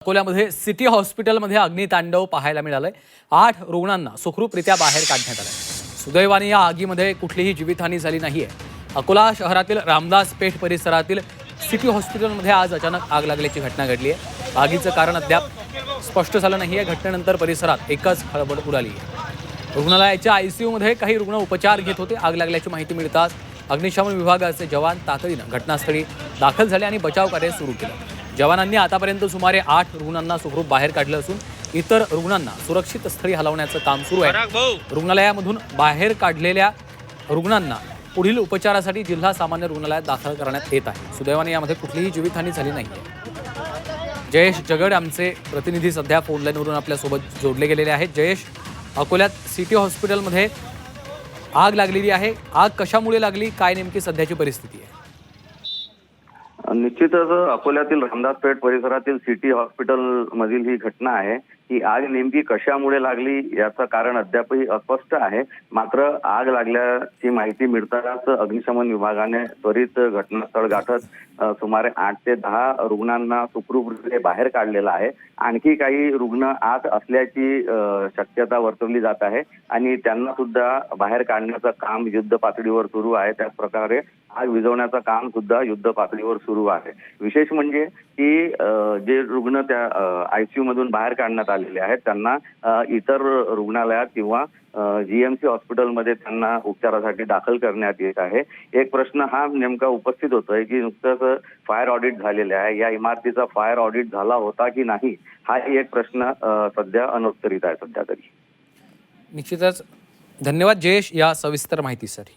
अकोल्यामध्ये सिटी हॉस्पिटलमध्ये अग्नितांडव पाहायला मिळालंय। 8 रुग्णांना सुखरूपरित्या बाहेर काढण्यात आलंय। सुदैवाने या आगीमध्ये कुठलीही जीवितहानी झाली नाहीये। अकोला शहरातील रामदास पेठ परिसरातील सिटी हॉस्पिटलमध्ये आज अचानक आग लागल्याची घटना घडली आहे। आगीचं कारण अद्याप स्पष्ट झालं नाहीये। घटनेनंतर परिसरात एकच खळबळ उडाली आहे। रुग्णालयाच्या आयसीयू मध्ये काही रुग्ण उपचार घेत होते। आग लागल्याची माहिती मिळताच अग्निशमन विभागाचे जवान तातडीनं घटनास्थळी दाखल झाले आणि बचाव कार्य सुरू केलं। जवानांनी आतापर्यंत सुमारे 8 रुग्णांना सुखरूप बाहेर काढलं असून इतर रुग्णांना सुरक्षित स्थळी हलवण्याचं काम सुरू आहे। रुग्णालयामधून बाहेर काढलेल्या रुग्णांना पुढील उपचारासाठी जिल्हा सामान्य रुग्णालयात दाखल करण्यात येत आहे। सुदैवाने यामध्ये कुठलीही जीवितहानी झाली नाहीये। जयेश जगड आमचे प्रतिनिधी सध्या फोन लाईनवरून आपल्यासोबत जोडले गेलेले आहेत। जयेश, अकोल्यात सिटी हॉस्पिटलमध्ये आग लागलेली आहे। आग कशामुळे लागली, काय नेमकी सध्याची परिस्थिती आहे? निश्चितच अकोल्यातील रामदास पेठ परिसरातील सिटी हॉस्पिटल मधील ही घटना आहे। ही आग नेमकी कशामुळे लागली याचं कारण अद्यापही अस्पष्ट आहे। मात्र आग लागल्याची माहिती मिळताच अग्निशमन विभागाने त्वरित घटनास्थळ गाठत सुमारे 8 ते 10 रुग्णांना सुखरूपरित्या बाहेर काढलेलं आहे। आणखी काही रुग्ण आत असल्याची शक्यता वर्तवली जात आहे आणि त्यांना सुद्धा बाहेर काढण्याचं काम युद्ध पातळीवर सुरू आहे। त्याच प्रकारे आग विझवण्याचं काम सुद्धा युद्ध पातळीवर सुरू आहे। विशेष म्हणजे की जे रुग्ण त्या आयसीयू मधून बाहेर काढण्यात आलेले आहेत त्यांना इतर रुग्णालयात किंवा जीएमसी हॉस्पिटलमध्ये त्यांना उपचारासाठी दाखल करण्यात येत आहे। एक प्रश्न हा नेमका उपस्थित होतोय की नुकतंच फायर ऑडिट झालेले आहे। या इमारतीचा फायर ऑडिट झाला होता की नाही हा एक प्रश्न सध्या अनुत्तरित आहे सध्या तरी। निश्चितच धन्यवाद जयेश या सविस्तर माहितीसाठी।